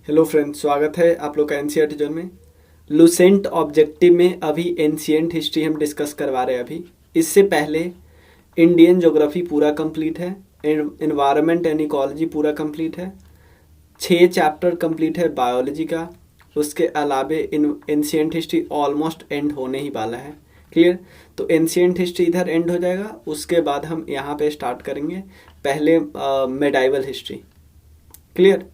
Hello friends, स्वागत है आप लोग का एनसीईआरटी जोन में। लुसेंट ऑब्जेक्टिव में अभी एंशिएंट हिस्ट्री हम डिस्कस करवा रहे हैं। अभी इससे पहले इंडियन ज्योग्राफी पूरा कंप्लीट है, एनवायरनमेंट एंड इकोलॉजी पूरा कंप्लीट है, 6 चैप्टर कंप्लीट है बायोलॉजी का। उसके अलावे एंशिएंट हिस्ट्री ऑलमोस्ट एंड होने ही वाला है। क्लियर? तो एंशिएंट हिस्ट्री इधर एंड हो जाएगा, उसके बाद हम यहाँ पे स्टार्ट करेंगे पहले मेडाइवल हिस्ट्री। क्लियर?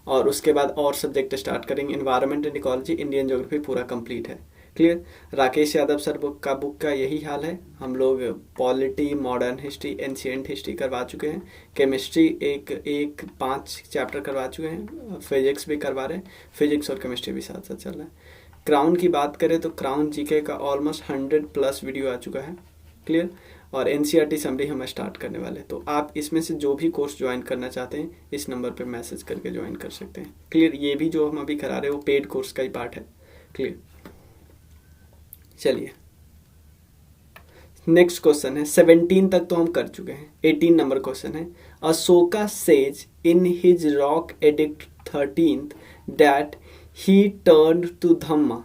और उसके बाद और सब्जेक्ट स्टार्ट करेंगे। Environment and ecology, Indian geography पूरा कंप्लीट है। Clear? Rakesh Yadav sir book का यही हाल है। हम लोग polity, modern history, ancient history करवा चुके हैं। केमिस्ट्री एक 5 चैप्टर करवा चुके हैं। फिजिक्स भी करवा रहे हैं, फिजिक्स और केमिस्ट्री भी साथ साथ चल रहा है। क्राउन की बात करें तो क्राउन जीके का ऑलमोस्ट 100+ वीडियो आ चुका है। क्लियर? और एनसीईआरटी समरी हम स्टार्ट करने वाले हैं। तो आप इसमें से जो भी कोर्स ज्वाइन करना चाहते हैं इस नंबर पे मैसेज करके ज्वाइन कर सकते हैं। क्लियर? ये भी जो हम अभी करा रहे हैं वो पेड कोर्स का ही पार्ट है। क्लियर? चलिए नेक्स्ट क्वेश्चन है। 17 तक तो हम कर चुके हैं। 18 नंबर क्वेश्चन है। Ashoka says in his rock edict 13th that he turned to Dhamma,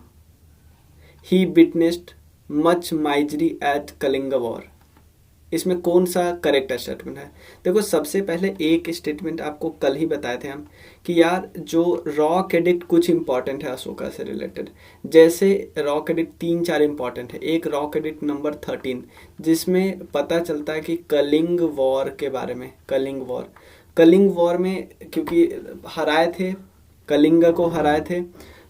he witnessed much misery at Kalinga war. इसमें कौन सा करेक्ट स्टेटमेंट है? देखो, सबसे पहले एक स्टेटमेंट आपको कल ही बताए थे हम कि यार जो रॉक एडिक्ट कुछ इंपॉर्टेंट है अशोका से रिलेटेड। जैसे रॉक एडिक्ट 3-4 इंपॉर्टेंट है। एक रॉक एडिक्ट नंबर 13 जिसमें पता चलता है कि कलिंग वॉर के बारे में। कलिंग वॉर में क्योंकि हराए थे, कलिंग को हराए थे,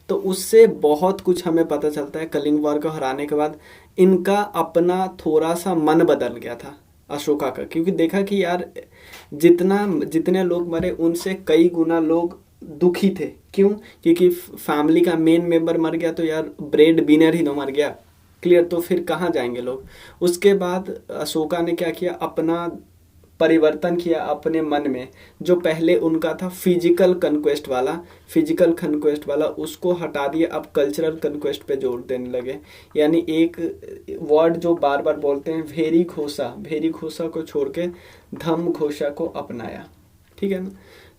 तो उससे बहुत कुछ हमें पता चलता है। कलिंग वॉर को हराने के बाद इनका अपना थोड़ा सा मन बदल गया था अशोका का, क्योंकि देखा कि यार जितने लोग मरे उनसे कई गुना लोग दुखी थे। क्यों? क्योंकि फैमिली का मेन मेंबर मर गया, तो यार ब्रेड विनर ही तो मर गया। क्लियर? तो फिर कहाँ जाएंगे लोग? उसके बाद अशोका ने क्या किया, अपना परिवर्तन किया अपने मन में। जो पहले उनका था फिजिकल कन्क्वेस्ट वाला, उसको हटा दिया। अब कल्चरल कन्क्वेस्ट पे जोर देने लगे। यानी एक वर्ड जो बार बार बोलते हैं, भेरी घोषा को छोड़ के धम्म घोषा को अपनाया। ठीक है ना?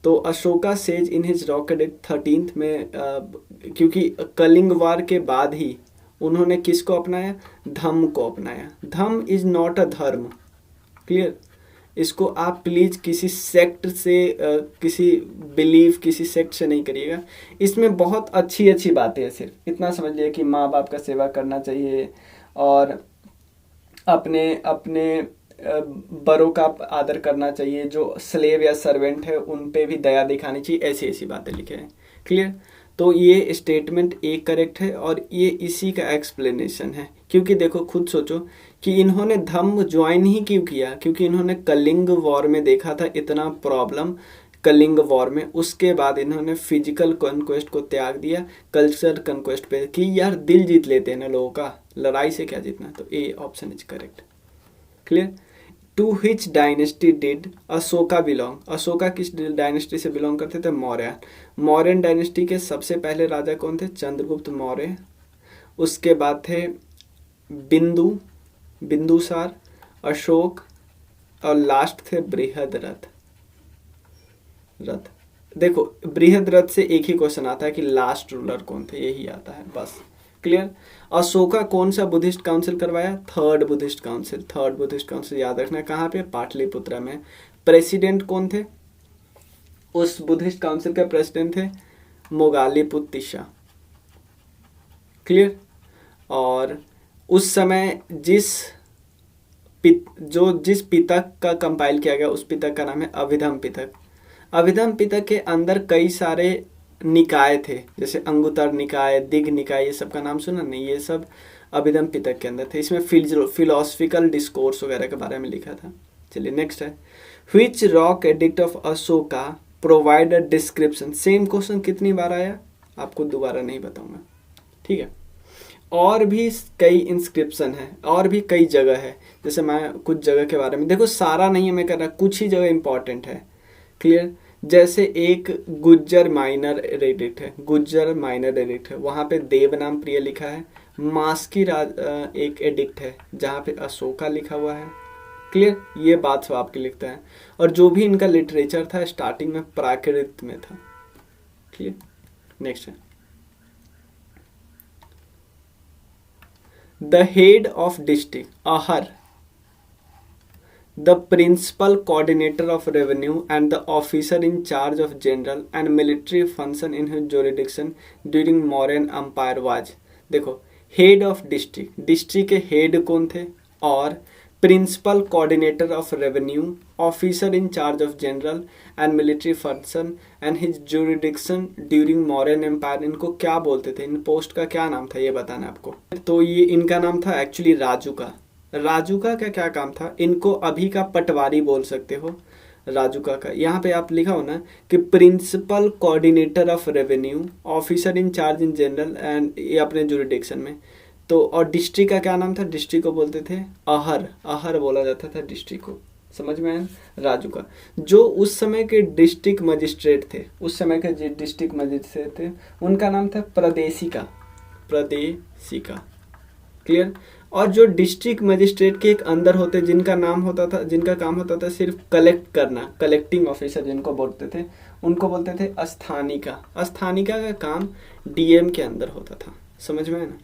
तो Ashoka says in his rock edict 13th में क्योंकि कलिंग वार के बाद ही उन्होंने किसको अपनाया? धम्म को अपनाया। धम्म इज नॉट अ धर्म। क्लियर? इसको आप प्लीज किसी सेक्ट से किसी बिलीफ, किसी सेक्ट से नहीं करिएगा। इसमें बहुत अच्छी बातें हैं। सिर्फ इतना समझ लिया कि माँ बाप का सेवा करना चाहिए और अपने बड़ों का आदर करना चाहिए। जो स्लेव या सर्वेंट है उन पे भी दया दिखानी चाहिए। ऐसी बातें लिखे हैं। क्लियर? तो ये स्टेटमेंट एक करेक्ट है और ये इसी का एक्सप्लेनेशन है। क्योंकि देखो, खुद सोचो कि इन्होंने धम्म ज्वाइन ही क्यों किया? क्योंकि इन्होंने कलिंग वॉर में देखा था इतना प्रॉब्लम कलिंग वॉर में। उसके बाद इन्होंने फिजिकल कन्क्वेस्ट को त्याग दिया, कल्चर कन्क्वेस्ट पे कि यार दिल जीत लेते हैं ना लोगों का, लड़ाई से क्या जीतना। तो A option is correct. Clear? To which dynasty did Ashoka belong? Ashoka किस डायनेस्टी से बिलोंग करते थे? मौर्य। मौर्यन डायनेस्टी के सबसे पहले राजा कौन थे? चंद्रगुप्त मौर्य। उसके बाद थे बिंदुसार, अशोक, और लास्ट थे बृहद्रथ। देखो, बृहद्रथ से एक ही क्वेश्चन आता है कि लास्ट रूलर कौन थे, यही आता है बस। क्लियर? अशोका कौन सा बुद्धिस्ट काउंसिल करवाया? थर्ड बुद्धिस्ट काउंसिल याद रखना है। कहाँ पे? पाटलिपुत्रा में। प्रेसिडेंट कौन थे उस बुद्धिस्ट काउंसिल के? प्रेसिडेंट थे मोगालीपुत्तिशा। क्लियर? और उस समय जिस पितक का कंपाइल किया गया उस पितक का नाम है अभिधम पितक। अभिधम पितक के अंदर कई सारे निकाय थे, जैसे अंगुत्तर निकाय, दिग्ग निकाय, ये सब का नाम सुना नहीं? ये सब अभिधम पितक के अंदर थे। इसमें फिलोसफिकल डिस्कोर्स वगैरह के बारे में लिखा था। चलिए नेक्स्ट है। Which rock edict of Ashoka provide a description? Same question कितनी बार आया आपको दोबारा नहीं बताऊंगा। ठीक है? और भी कई इंस्क्रिप्शन है और भी कई जगह है। जैसे मैं कुछ जगह के बारे में, देखो सारा नहीं है मैं कर रहा, कुछ ही जगह इंपॉर्टेंट है। क्लियर? जैसे एक गुज्जर माइनर एडिक्ट है, वहाँ पे देवनाम प्रिय लिखा है। मास्की एक एडिक्ट है जहाँ पे अशोका लिखा हुआ है। क्लियर? ये बात सब आपके लिखता है। और जो भी इनका लिटरेचर था स्टार्टिंग में प्राकृत में था। क्लियर? नेक्स्ट है द हेड ऑफ डिस्ट्रिक्ट आहर the principal coordinator of revenue and the officer in charge of general and military function in his jurisdiction during Mauryan Empire was देखो हेड ऑफ डिस्ट्रिक्ट के head कौन थे और principal coordinator of revenue officer in charge of general and military function and his jurisdiction during Mauryan empire इनको क्या बोलते थे इन post का क्या नाम था ये बताना आपको तो ये इनका नाम था एक्चुअली राजूका का क्या काम था इनको अभी का पटवारी बोल सकते हो राजूका का यहाँ पे आप लिखा हो ना कि principal coordinator of revenue officer in charge in general and ये अपने जुरिडिक्शन में तो और डिस्ट्रिक्ट का क्या नाम था डिस्ट्रिक्ट को बोलते थे आहर बोला जाता था डिस्ट्रिक्ट को समझ में आया राजूका जो उस समय के डिस्ट्रिक्ट मजिस्ट्रेट थे उनका नाम था प्रदेशिका क्लियर और जो डिस्ट्रिक्ट मजिस्ट्रेट के एक अंदर होते जिनका काम होता था सिर्फ कलेक्ट करना कलेक्टिंग ऑफिसर जिनको बोलते थे उनको बोलते थे स्थानिका का काम डीएम के अंदर होता था समझ में है ना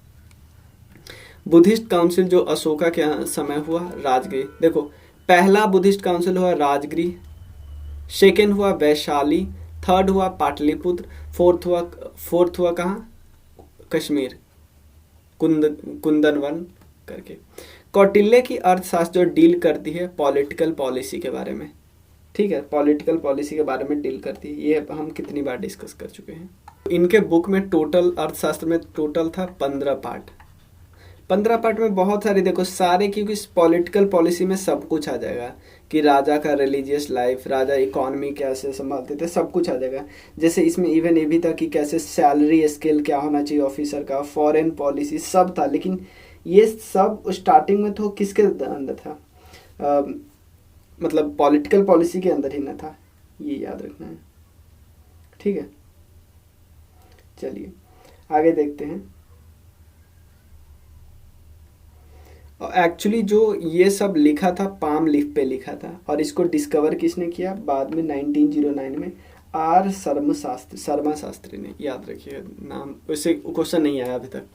बुद्धिस्ट काउंसिल जो अशोका के समय हुआ राजगिरी देखो पहला बुद्धिस्ट काउंसिल हुआ राजगिरी सेकेंड हुआ वैशाली थर्ड हुआ पाटलिपुत्र फोर्थ हुआ कहाँ कश्मीर कुंदनवन करके कौटिल्य की अर्थशास्त्र जो डील करती है पॉलिटिकल पॉलिसी के बारे में ठीक है पॉलिटिकल पॉलिसी के बारे में डील करती है ये हम कितनी बार डिस्कस कर चुके हैं इनके बुक में टोटल अर्थशास्त्र में टोटल था 15 पार्ट में बहुत सारे देखो सारे क्योंकि पॉलिटिकल पॉलिसी में सब कुछ आ जाएगा कि राजा का रिलीजियस लाइफ राजा इकोनॉमी कैसे संभालते थे सब कुछ आ जाएगा जैसे इसमें इवन ये भी था कि कैसे सैलरी स्केल क्या होना चाहिए ऑफिसर का फॉरेन पॉलिसी सब था लेकिन ये सब स्टार्टिंग में तो किसके अंदर था मतलब पॉलिटिकल पॉलिसी के अंदर ही ना था ये याद रखना है ठीक है चलिए आगे देखते हैं एक्चुअली जो ये सब लिखा था पाम लीफ पे लिखा था और इसको डिस्कवर किसने किया बाद में 1909 में आर शर्मा शास्त्री ने याद रखिएगा नाम वैसे क्वेश्चन नहीं आया अभी तक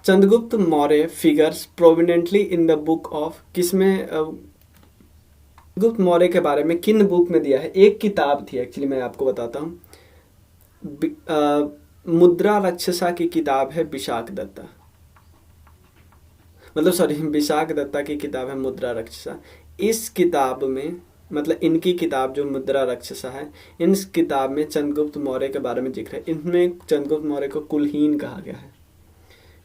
Chandragupta Maurya figures prominently in the book of किसमें गुप्त मौर्य के बारे में किन बुक में दिया है एक किताब थी एक्चुअली मैं आपको बताता हूँ मुद्रा रक्षसा की किताब है विशाख दत्ता की किताब है मुद्रा रक्षसा इस किताब में मतलब इनकी किताब जो मुद्रा रक्षसा है इन किताब में चंद्रगुप्त मौर्य के बारे में जिक्र है इनमें चंद्रगुप्त मौर्य को कुलहीन कहा गया है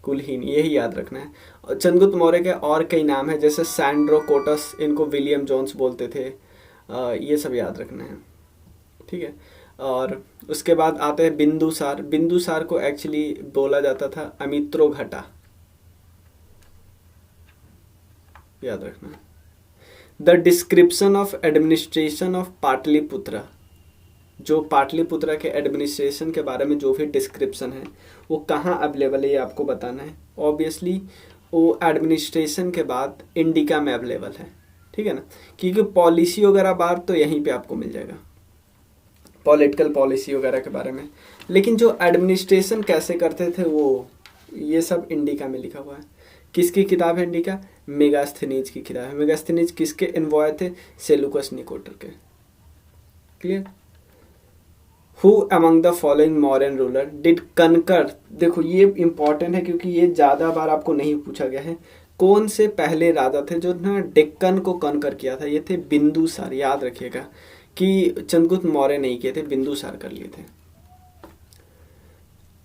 कुलहीन यही याद रखना है और चंद्रगुप्त मौर्य के और कई नाम है जैसे सैंड्रोकोटस इनको विलियम जोन्स बोलते थे ये सब याद रखना है ठीक है और उसके बाद आते हैं बिंदुसार को एक्चुअली बोला जाता था अमित्रोघटा याद रखना the description of administration of Pataliputra जो पाटलिपुत्र के एडमिनिस्ट्रेशन के बारे में जो भी डिस्क्रिप्शन है वो कहाँ अवेलेबल है ये आपको बताना है ऑब्वियसली वो एडमिनिस्ट्रेशन के बाद इंडिका में अवेलेबल है ठीक है ना क्योंकि पॉलिसी वगैरह बार तो यहीं पे आपको मिल जाएगा पॉलिटिकल पॉलिसी वगैरह के बारे में लेकिन जो एडमिनिस्ट्रेशन कैसे करते थे वो ये सब इंडिका में लिखा हुआ है किसकी किताब है इंडिका मेगास्थनीज की किताब है मेगास्थनीज किसके एनवॉय थे सेलुकस निकोटर के clear who among the following Mauryan ruler did conquer देखो ये इंपॉर्टेंट है क्योंकि ये ज्यादा बार आपको नहीं पूछा गया है कौन से पहले राजा थे जो ना डेक्कन को कनकर किया था ये थे बिंदुसार याद रखिएगा कि चंद्रगुप्त मौर्य नहीं किए थे बिंदुसार कर लिए थे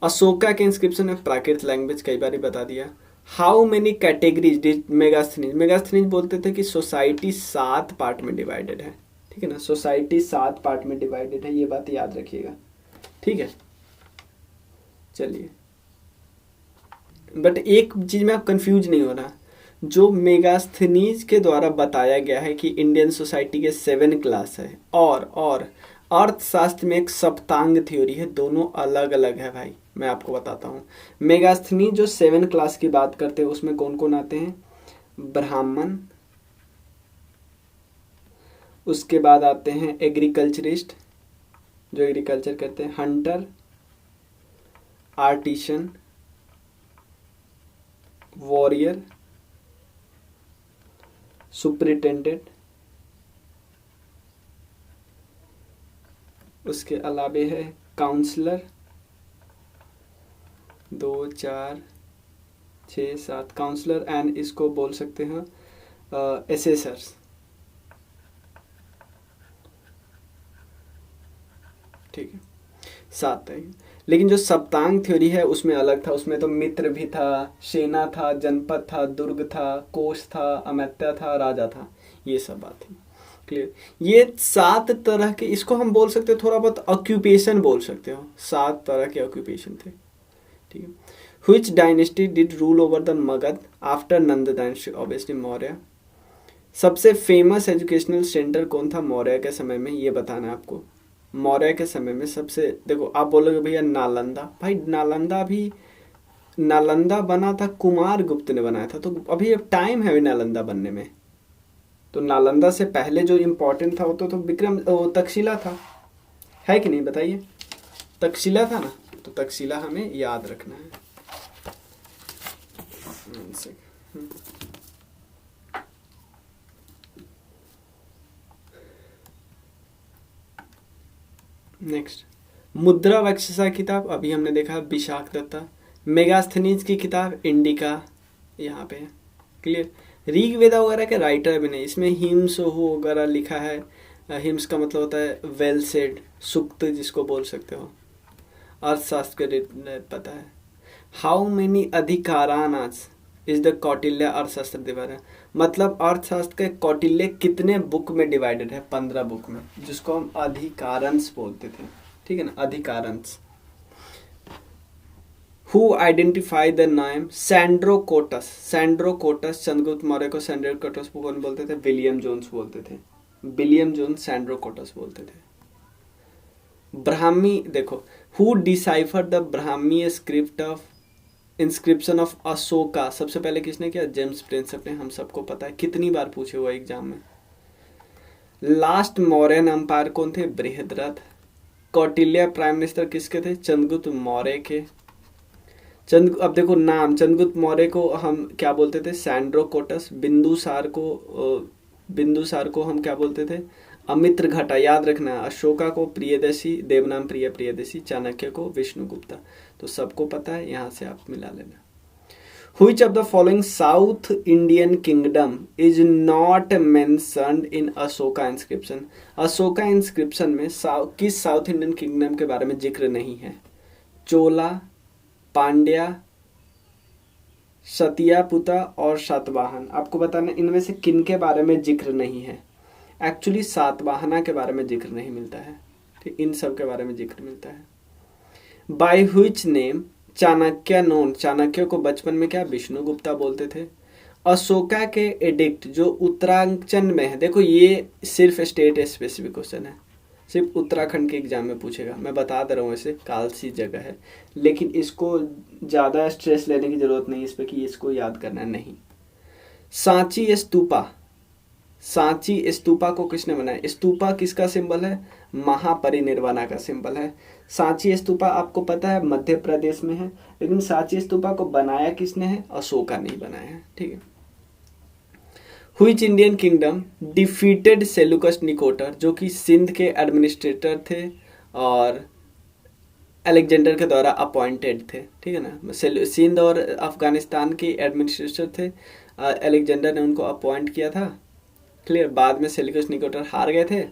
अशोका के इंस्क्रिप्शन में प्राकृत लैंग्वेज कई बार बता दिया how many categories did Megasthenes बोलते थे कि सोसाइटी 7 पार्ट में डिवाइडेड है ठीक है ना सोसाइटी 7 पार्ट में डिवाइडेड है ये बात याद रखिएगा ठीक है चलिए बट एक चीज में आप कंफ्यूज नहीं होना जो मेगास्थनीज के द्वारा बताया गया है कि इंडियन सोसाइटी के 7 क्लास है और अर्थशास्त्र में एक सप्तांग थ्योरी है दोनों अलग अलग है भाई मैं आपको बताता हूँ मेगास्थनीज जो 7 क्लास की बात करते हैं उसमें कौन कौन आते हैं ब्राह्मण उसके बाद आते हैं एग्रीकल्चरिस्ट जो एग्रीकल्चर करते हैं, हंटर, आर्टिशन, वॉरियर, सुपरिटेंडेंट, उसके अलावे है काउंसलर, 2 4 6 7 काउंसलर, एंड इसको बोल सकते हैं एसेसर्स। ठीक है, 7 है। लेकिन जो सप्तांग थ्योरी है उसमें अलग था, उसमें तो मित्र भी था, सेना था, जनपद था, दुर्ग था, कोष था, अमात्य था, राजा था, ये सब बात थी। क्लियर? ये 7 तरह के, इसको हम बोल सकते हो थोड़ा बहुत ऑक्यूपेशन बोल सकते हो, 7 तरह के ऑक्यूपेशन थे। ठीक है। Which dynasty did rule over the Magध after Nanda dynasty? Obviously Maurya. सबसे फेमस एजुकेशनल सेंटर कौन था मौर्य के समय में, ये बताना है आपको। मौर्य के समय में सबसे, देखो आप बोलोगे भैया नालंदा, भाई नालंदा बना था, कुमार गुप्त ने बनाया था, तो अभी अब टाइम है नालंदा बनने में। तो नालंदा से पहले जो इम्पोर्टेंट था वो तो वो तक्षशिला था, है कि नहीं, बताइए। तक्षशिला था ना, तो तक्षशिला हमें याद रखना है। नेक्स्ट, मुद्रा वक्षसा किताब अभी हमने देखा, विशाख दत्ता। मेगास्थनीज की किताब इंडिका, यहाँ पे है। क्लियर? ऋग वेदा वगैरह के राइटर भी नहीं, इसमें हिम्स वगैरह लिखा है। हिम्स का मतलब होता है वेल सेड, सुक्त जिसको बोल सकते हो। अर्थशास्त्र के पता है। हाउ मेनी अधिकारानास is the Kautilya Arthashastra divided, मतलब अर्थशास्त्र के कौटिल्य कितने बुक में डिवाइडेड है, 15 बुक में, जिसको हम अधिकारंश बोलते थे। ठीक है ना, अधिकारंश। Who identify the name Sandrocottus, Sandrocottus, Chandragupta Maurya को सैंड्रोकोटस कौन बोलते थे, विलियम जोन्स बोलते थे, विलियम जोन्स सैंड्रोकोटस बोलते थे। ब्राह्मी, देखो, who decipher the Brahmi script of inscription of Ashoka, सबसे पहले किसने किया, जेम्स प्रिंसेप ने, हम सबको पता है, कितनी बार पूछे हुआ एग्जाम में। लास्ट मौर्यन अंपायर कौन थे, बृहद्रथ। कौटिल्य प्राइम मिनिस्टर किसके थे, चंद्रगुप्त मौर्य के। अब देखो नाम, चंद्रगुप्त मौर्य को हम क्या बोलते थे, सैंड्रोकोटस। बिंदुसार को हम क्या बोलते थे, अमित्र घटा, याद रखना। अशोका को प्रियदर्शी, देवनाम प्रियदर्शी। चाणक्य को विष्णुगुप्ता, तो सबको पता है, यहाँ से आप मिला लेना। Which of the following South Indian kingdom is not mentioned in Ashoka inscription? Ashoka inscription में किस साउथ इंडियन किंगडम के बारे में जिक्र नहीं है, चोला, पांड्या, सतियापुता और सातवाहन। आपको बताना इनमें से किन के बारे में जिक्र नहीं है। एक्चुअली सातवाहना के बारे में जिक्र नहीं मिलता है, ठीक, इन सब के बारे में जिक्र मिलता है। By which name Chanakya known, Chanakya को बचपन में क्या विष्णुगुप्ता बोलते थे। अशोका के एडिक्ट जो उत्तरांचल में है, देखो ये सिर्फ स्टेट स्पेसिफिक क्वेश्चन है, सिर्फ उत्तराखंड के एग्जाम में पूछेगा, मैं बता दे रहा हूँ, ऐसे कालसी जगह है, लेकिन इसको ज़्यादा स्ट्रेस लेने की जरूरत नहीं इस पर कि इसको याद करना नहीं। सांची स्तूपा, सांची स्तूपा को किसने बनाया, स्तूपा किसका सिंबल है, महापरिनिर्वाणा का सिंबल है। सांची स्तूपा आपको पता है मध्य प्रदेश में है, लेकिन सांची स्तूपा को बनाया किसने है, अशोका नहीं बनाया है। ठीक है। Which Indian kingdom defeated Seleucus Nicator, जो कि सिंध के एडमिनिस्ट्रेटर थे और अलेक्जेंडर के द्वारा अपॉइंटेड थे। ठीक है ना, सिंध और अफगानिस्तान के एडमिनिस्ट्रेटर थे, अलेक्जेंडर ने उनको अपॉइंट किया था। क्लियर? बाद में सेल्यूकस निकोटर हार गए थे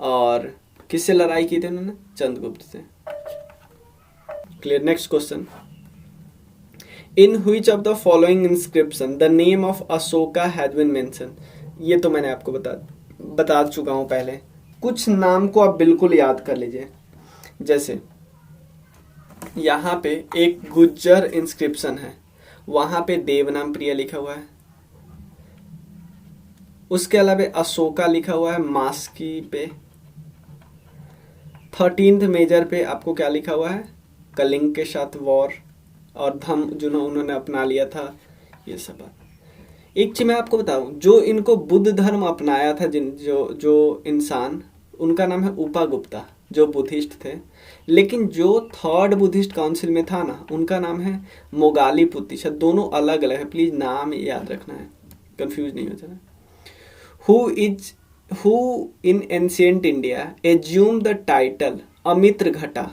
और किससे लड़ाई की थी उन्होंने, चंद्रगुप्त से। Clear? Next question, in which of the following inscription the name of Ashoka has been mention. ये तो मैंने आपको बता चुका हूं पहले, कुछ नाम को आप बिल्कुल याद कर लीजिए। जैसे यहाँ पे एक गुज्जर इंस्क्रिप्शन है, वहां पे देवनाम प्रिय लिखा हुआ है, उसके अलावा अशोका लिखा हुआ है मास्की पे। 13th मेजर पे आपको क्या लिखा हुआ है, कलिंग के साथ वॉर और धम जो उन्होंने अपना लिया था, ये सब बात। एक चीज मैं आपको बताऊं, जो इनको बुद्ध धर्म अपनाया था, जो इंसान, उनका नाम है उपागुप्ता। जो बुद्धिस्ट थे, लेकिन जो थर्ड बुद्धिस्ट काउंसिल में था ना, उनका नाम है मोगाली पुत्तिशा। दोनों अलग अलग है, प्लीज नाम याद रखना है, कंफ्यूज नहीं हो जाना। Who in ancient India assume the title Amitraghata.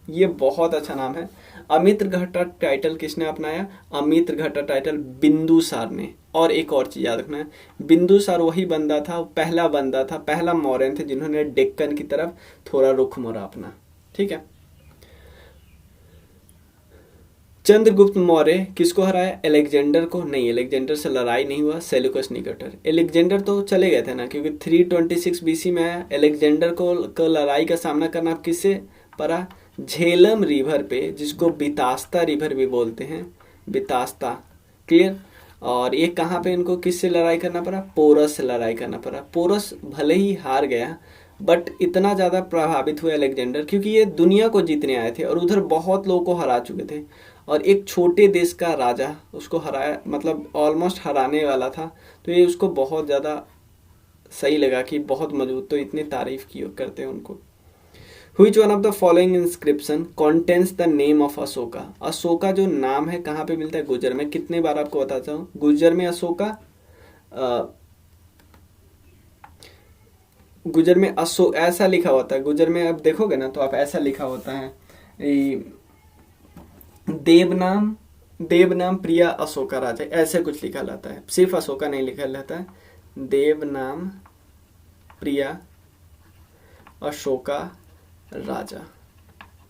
ये बहुत अच्छा नाम है। अमित्र घटा टाइटल किसने अपनाया? अमित्र घटा टाइटल बिंदुसार ने। और एक और चीज याद रखना है, बिंदुसार वही बंदा था, पहला बंदा था, पहला मौर्यन थे जिन्होंने डेक्कन की तरफ थोड़ा रुख मोड़ा अपना। ठीक है। चंद्रगुप्त मौर्य किसको हराया? अलेक्जेंडर को। नहीं, अलेक्जेंडर से लड़ाई नहीं हुआ, सेल्यूकस निकेटर। अलेक्जेंडर तो चले गए थे ना, क्योंकि 326 बीसी में आया। अलेक्जेंडर को लड़ाई का सामना करना किससे पड़ा? झेलम रिवर पे, जिसको बितास्ता रिवर भी बोलते हैं, बितास्ता। क्लियर। और ये कहाँ पे इनको किससे लड़ाई करना पड़ा? पोरस से लड़ाई करना पड़ा। पोरस भले ही हार गया, बट इतना ज़्यादा प्रभावित हुए अलेक्जेंडर, क्योंकि ये दुनिया को जीतने आए थे और उधर बहुत लोगों को हरा चुके थे, और एक छोटे देश का राजा उसको हराया, मतलब ऑलमोस्ट हराने वाला था। तो ये उसको बहुत ज़्यादा सही लगा कि बहुत मजबूत, तो इतनी तारीफ की करते हैं उनको। Which one of the following inscription contains the name of Ashoka? Ashoka जो नाम है कहाँ पे मिलता है? गुजर में। कितने बार आपको बताता हूँ, गुजर में अशोका, गुजर में ऐसा लिखा होता है। गुजर में आप देखोगे ना तो आप ऐसा लिखा होता है, देवनाम प्रिया अशोका राजा, ऐसे कुछ लिखा रहता है। सिर्फ अशोका नहीं लिखा रहता है, देवनाम प्रिया अशोका राजा,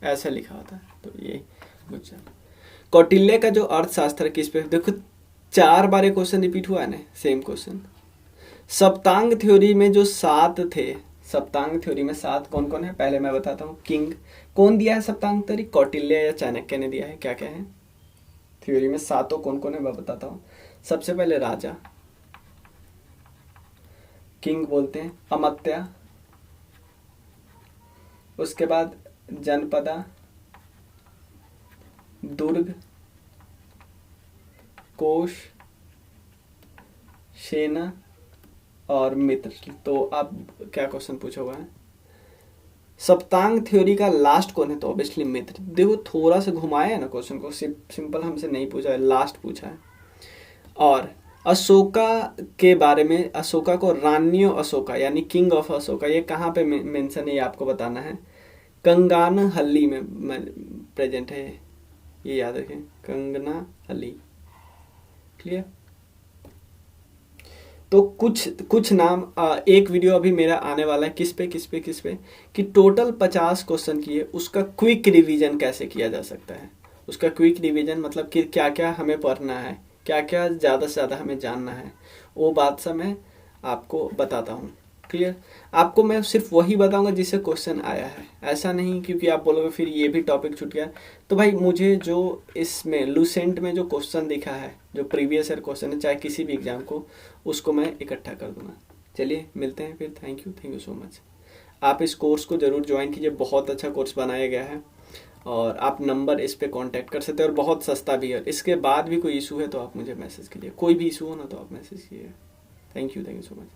ऐसा लिखा होता है। तो ये गुजर। कौटिल्य का जो अर्थशास्त्र किस पे? देखो 4 बार क्वेश्चन रिपीट हुआ है ना, सेम क्वेश्चन। सप्तांग थ्योरी में जो 7 थे, सप्तांग थ्योरी में 7 कौन कौन है? पहले मैं बताता हूँ। किंग कौन दिया है सप्तांग थ्योरी? कौटिल्य या चाणक्य ने दिया है। क्या क्या है थ्योरी में? 7 कौन कौन है मैं बताता हूँ। सबसे पहले राजा, किंग बोलते हैं। अमात्या, उसके बाद जनपदा, दुर्ग, कोश, सेना और मित्र। तो अब क्या क्वेश्चन पूछा हुआ है? सप्तांग थ्योरी का लास्ट कौन है? तो ऑब्वियसली मित्र। देखो थोड़ा सा घुमाया है ना क्वेश्चन को, सिंपल हमसे नहीं पूछा है, लास्ट पूछा है। और अशोका के बारे में, अशोका को रानियो अशोका यानी किंग ऑफ अशोका, ये कहाँ पे मेंशन है ये आपको बताना है। कंगानहल्ली में प्रेजेंट है, ये याद रखें, कंगनाहल्ली। क्लियर। तो कुछ नाम, एक वीडियो अभी मेरा आने वाला है किस पे कि टोटल 50 क्वेश्चन किए, उसका क्विक रिवीजन कैसे किया जा सकता है। उसका क्विक रिवीजन मतलब कि क्या क्या हमें पढ़ना है, क्या क्या ज़्यादा से ज़्यादा हमें जानना है, वो बात सब मैं आपको बताता हूँ। क्लियर। आपको मैं सिर्फ वही बताऊंगा जिससे क्वेश्चन आया है, ऐसा नहीं क्योंकि आप बोलोगे फिर ये भी टॉपिक छूट गया। तो भाई मुझे जो इसमें लूसेंट में जो क्वेश्चन दिखा है, जो प्रीवियस ईयर क्वेश्चन है, चाहे किसी भी एग्जाम को, उसको मैं इकट्ठा कर दूंगा। चलिए मिलते हैं फिर। Thank you so much. आप इस कोर्स को ज़रूर ज्वाइन कीजिए, बहुत अच्छा कोर्स बनाया गया है, और आप नंबर इस पे कांटेक्ट कर सकते हैं, और बहुत सस्ता भी है। इसके बाद भी कोई इशू है तो आप मुझे मैसेज कीजिए, कोई भी इशू हो ना तो आप मैसेज कीजिए। Thank you so much.